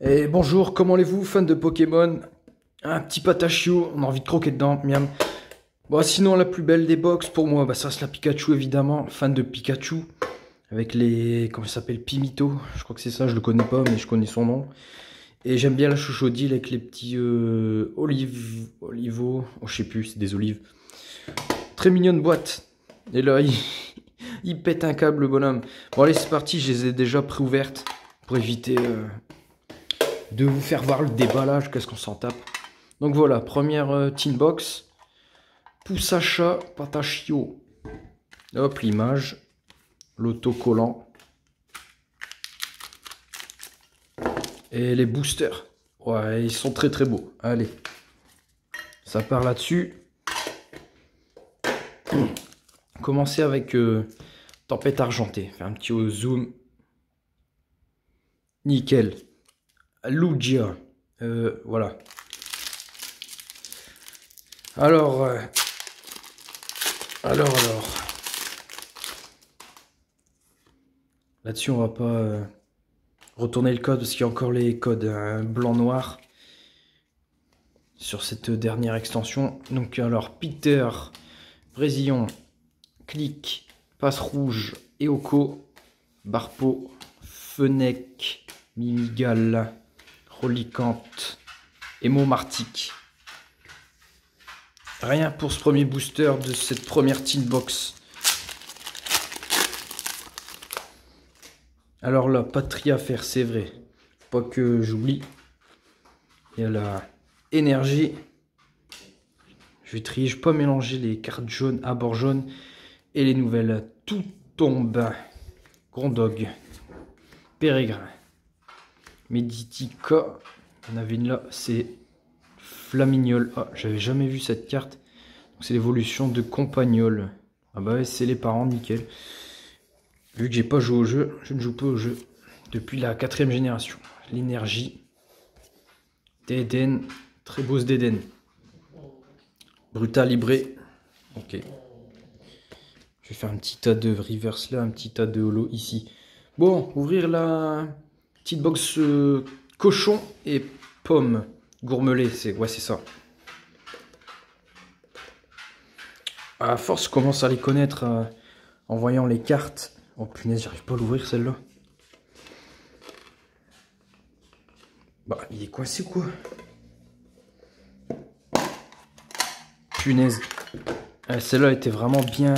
Et bonjour, comment allez-vous, fans de Pokémon? Un petit patachio, on a envie de croquer dedans, miam. Bon, sinon, la plus belle des box, pour moi, ça reste la Pikachu, évidemment. Fan de Pikachu, avec les... comment ça s'appelle? Pimito, je crois que c'est ça, je le connais pas, mais je connais son nom. Et j'aime bien la chouchoudille avec les petits olivo, oh, je sais plus, c'est des olives. Très mignonne boîte. Et là, il pète un câble, le bonhomme. Bon, allez, c'est parti, je les ai déjà préouvertes, pour éviter... de vous faire voir le déballage, qu'est-ce qu'on s'en tape. Donc voilà, première tin box. Poussacha Patachio. Hop, l'image. L'autocollant. Et les boosters. Ouais, ils sont très très beaux. Allez. Ça part là-dessus. Commencer avec Tempête Argentée. Faire un petit zoom. Nickel. Lugia. Voilà. Alors. Là-dessus, on va pas retourner le code parce qu'il y a encore les codes blanc-noir sur cette dernière extension. Donc, alors, Peter, Brésillion, Click, Passe Rouge, Eoko, Barpo, Fennec, Mimigal, Rolicante, Emo Martic. Rien pour ce premier booster de cette première tin box. Alors là, pas de tri à faire, c'est vrai. Pas que j'oublie. Il y a la énergie. Je vais trier, je vais pas mélanger les cartes jaunes à bord jaune et les nouvelles. Tout tombe. Grondog. Pérégrin. Meditica. On avait une là, c'est Flamignol. Ah, j'avais jamais vu cette carte. C'est l'évolution de Compagnol. Ah bah ouais, c'est les parents, nickel. Vu que j'ai pas joué au jeu, je ne joue pas au jeu depuis la 4e génération. L'énergie. Déden. Très beau ce Déden. Brutal Libré. Ok. Je vais faire un petit tas de reverse là, un petit tas de holo ici. Bon, ouvrir la petite box cochon et pomme. Gourmelé, c'est ça. À force, je commence à les connaître en voyant les cartes. Oh punaise, j'arrive pas à l'ouvrir celle-là. Bah, il est coincé quoi? Punaise. Celle-là était vraiment bien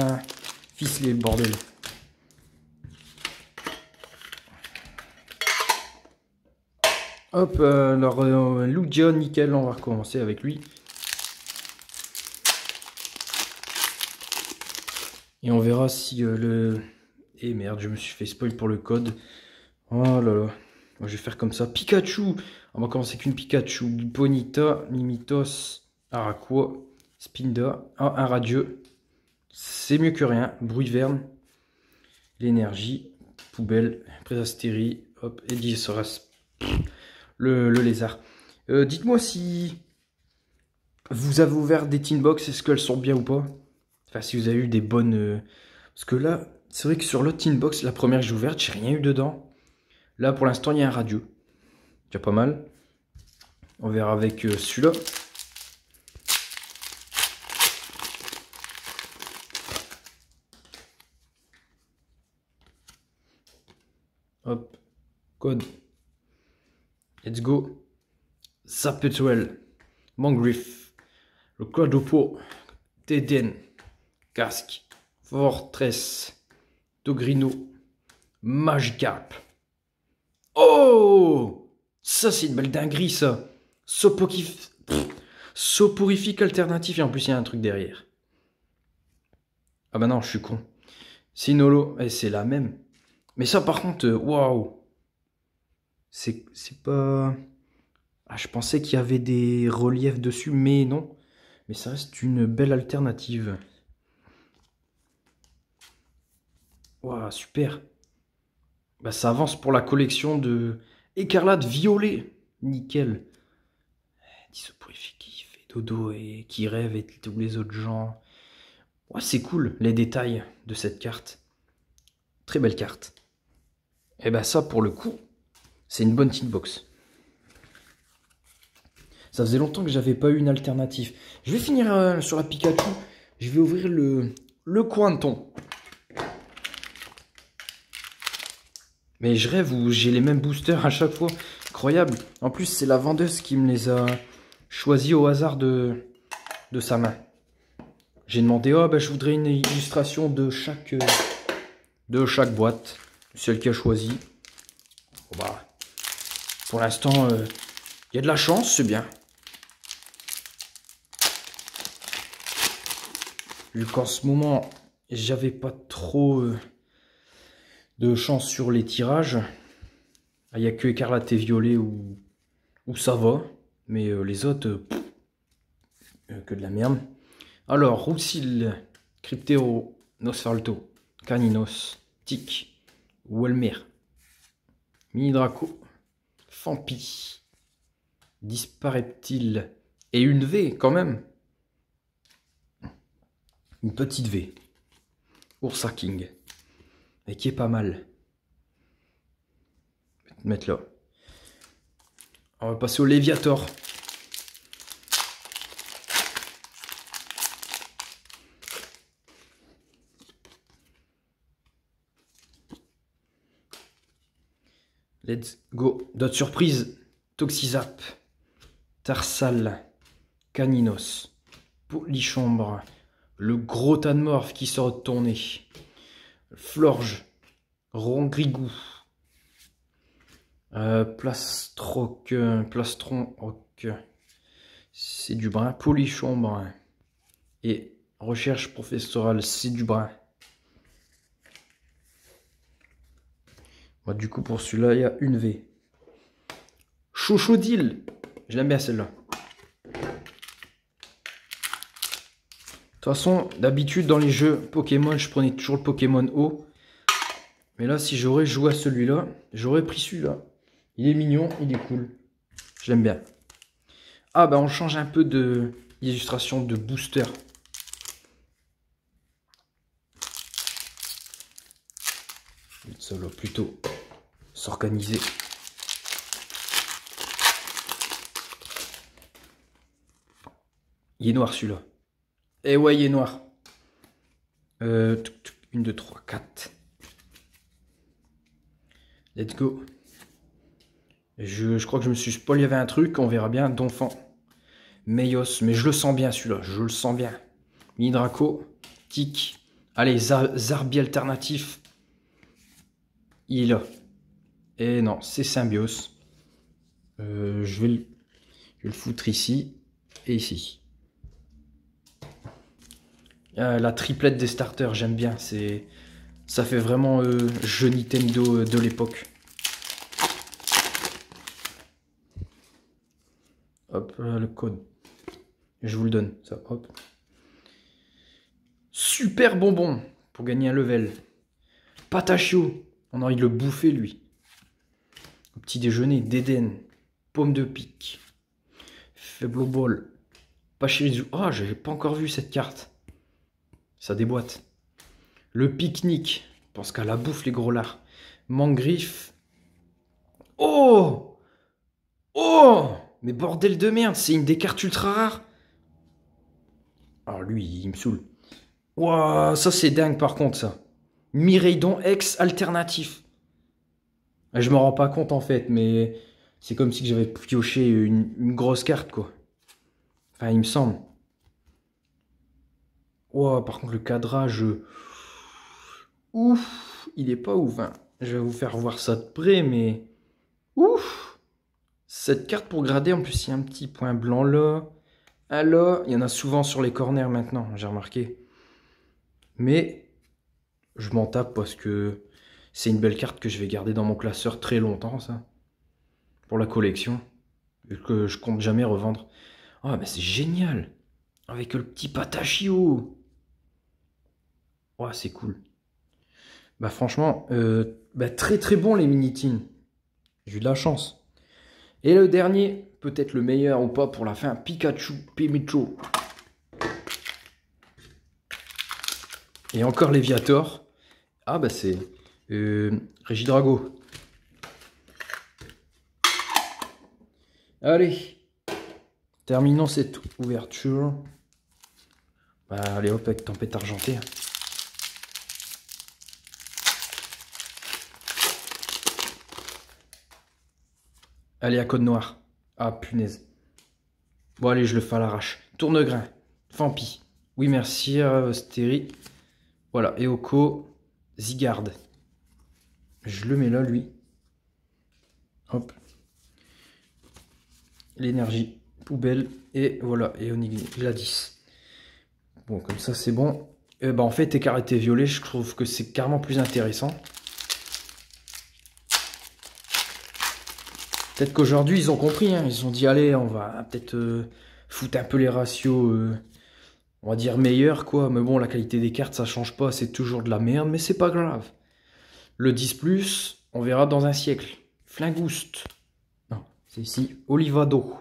ficelée, le bordel. Hop, alors Lugia, nickel, on va recommencer avec lui. Et on verra si le... Et merde, je me suis fait spoil pour le code. Oh là là. Moi, je vais faire comme ça. Pikachu. On va commencer avec une Pikachu. Bonita, Mimitos, Araqua, Spinda. Ah, un radieux. C'est mieux que rien. Bruiverne. L'énergie. Poubelle. Présastérie. Hop. Et Digisaurus. Le lézard. Dites-moi si vous avez ouvert des tin box. Est-ce qu'elles sont bien ou pas? Enfin, si vous avez eu des bonnes... Parce que là, c'est vrai que sur l'autre tin box, la première que j'ai ouverte, j'ai rien eu dedans. Là, pour l'instant, il y a un radieux. Déjà pas mal. On verra avec celui-là. Hop. Code. Let's go. Zapetuel. Mangriff. Le Quadopo. Teden. Casque. Fortress. Dogrino. Magikarp. Oh! Ça, c'est une belle dinguerie, ça. Soporifique alternatif. Et en plus, il y a un truc derrière. Ah bah non, je suis con. Sinolo. Et c'est la même. Mais ça, par contre, waouh. C'est pas... Ah, je pensais qu'il y avait des reliefs dessus, mais non. Mais ça reste une belle alternative. Waouh, super. Bah, ça avance pour la collection de Écarlate Violet. Nickel. Dissoporifique qui fait dodo et qui rêve et tous les autres gens. Ouais, c'est cool, les détails de cette carte. Très belle carte. Et bah ça, pour le coup, c'est une bonne tin box. Ça faisait longtemps que j'avais pas eu une alternative. Je vais finir sur la Pikachu. Je vais ouvrir le Cointon. Mais je rêve où j'ai les mêmes boosters à chaque fois. Incroyable. En plus, c'est la vendeuse qui me les a choisis au hasard de sa main. J'ai demandé, oh, ben, je voudrais une illustration de chaque boîte. Celle qui a choisi. Bon, bah, pour l'instant, il y a de la chance, c'est bien. Vu qu'en ce moment, j'avais pas trop de chance sur les tirages. Il n'y a que écarlate et violet où ça va. Mais les autres, que de la merde. Alors, Roussil, Cryptero, Nosferalto, Caninos, Tic, Welmer, Mini Draco, Fampi, Dispareptile et une V quand même. Une petite V. Ursa King. Et qui est pas mal. Je vais te mettre là. On va passer au Léviator. Let's go. D'autres surprises. Toxizap. Tarsal. Caninos. Polychambre. Le gros Tanmorph qui sort de ton nez. Florge. Rongrigou. Plastron. C'est du brun. Polychambre. Et recherche professorale. C'est du brun. Du coup, pour celui-là, il y a une V. Chochodile. Je l'aime bien celle-là. De toute façon, d'habitude, dans les jeux Pokémon, je prenais toujours le Pokémon haut. Mais là, si j'aurais joué à celui-là, j'aurais pris celui-là. Il est mignon, il est cool. Je l'aime bien. Ah, bah on change un peu de illustration de booster. Ça va plutôt s'organiser. Il est noir celui-là. Eh ouais, il est noir. 1, 2, 3, 4. Let's go. Je crois que je me suis spoil. Il y avait un truc, on verra bien. Donphan. Meios. Mais je le sens bien celui-là. Je le sens bien. Mini Draco. Tic. Allez, Zarbi alternatif. Il est là. Et non, c'est Symbios. Je vais le foutre ici et ici. La triplette des starters, j'aime bien. Ça fait vraiment jeu Nintendo de l'époque. Hop, le code. Je vous le donne. Ça, hop. Super bonbon pour gagner un level. Patachio. On a envie de le bouffer, lui. Au petit déjeuner, d'Eden. Pomme de pique. Faible ball. Pachirizu. Ah, j'avais pas encore vu cette carte. Ça déboîte. Le pique-nique. Je pense qu'à la bouffe, les gros lards. Mangriffe. Oh! Oh! Mais bordel de merde, c'est une des cartes ultra rares. Alors lui, il me saoule. Ouah, ça c'est dingue par contre, ça. Miraidon X alternatif. Je me rends pas compte en fait, mais c'est comme si j'avais pioché une grosse carte, quoi. Enfin, il me semble. Ouah, par contre, le cadrage... Ouf, il est pas ouf, hein. Je vais vous faire voir ça de près, mais... Ouf! Cette carte pour grader, en plus, il y a un petit point blanc là. Ah là, il y en a souvent sur les corners maintenant, j'ai remarqué. Mais je m'en tape parce que c'est une belle carte que je vais garder dans mon classeur très longtemps, ça. Pour la collection. Vu que je compte jamais revendre. Ah, mais c'est génial! Avec le petit Patachio! Ouais, c'est cool. Bah franchement, très très bon les Minitines. J'ai eu de la chance. Et le dernier, peut-être le meilleur ou pas pour la fin, Pikachu Pimicho. Et encore Léviator. Ah bah c'est Regidrago. Allez. Terminons cette ouverture. Bah, allez hop, avec tempête argentée. Allez, à code noir. Ah, punaise. Bon, allez, je le fais à l'arrache. Tourne-grain. Fampi. Oui, merci, Stéri. Voilà, Eoko. Zigard. Je le mets là, lui. Hop. L'énergie. Poubelle. Et voilà, et Gladys. Bon, comme ça, c'est bon. Bah, en fait, écart et violet, je trouve que c'est carrément plus intéressant. Peut-être qu'aujourd'hui, ils ont compris. Hein. Ils se sont dit, allez, on va peut-être foutre un peu les ratios, on va dire, meilleurs, quoi. Mais bon, la qualité des cartes, ça change pas. C'est toujours de la merde, mais c'est pas grave. Le 10+, on verra dans un siècle. Flingouste. Non, c'est ici. Olivado.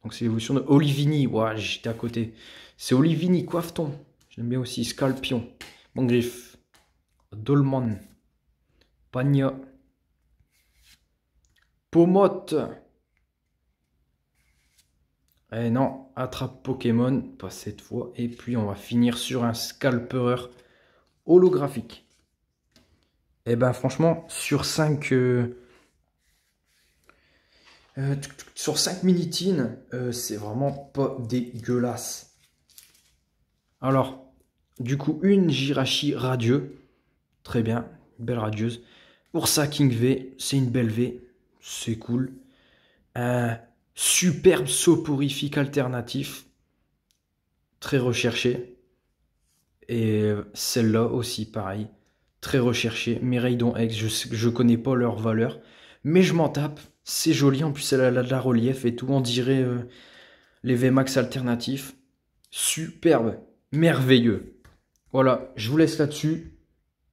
Donc, c'est l'évolution de Olivini. Ouais, j'étais à côté. C'est Olivini, coiffe-ton. J'aime bien aussi. Scalpion. Mangriffe. Dolman. Pagna. Pomote. Eh non, attrape Pokémon, pas cette fois. Et puis on va finir sur un scalpereur holographique. Et ben franchement, sur 5 Minitines, c'est vraiment pas dégueulasse. Alors, du coup, une Jirachi radieux. Très bien, une belle radieuse. Ursa King V, c'est une belle V. C'est cool. Un superbe soporifique alternatif. Très recherché. Et celle-là aussi, pareil. Très recherchée. Méraidon X, je connais pas leur valeur. Mais je m'en tape. C'est joli. En plus, elle a de la relief et tout. On dirait les VMAX alternatifs. Superbe. Merveilleux. Voilà, je vous laisse là-dessus.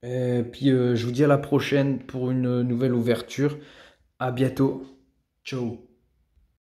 Et puis, je vous dis à la prochaine pour une nouvelle ouverture. À bientôt. Ciao.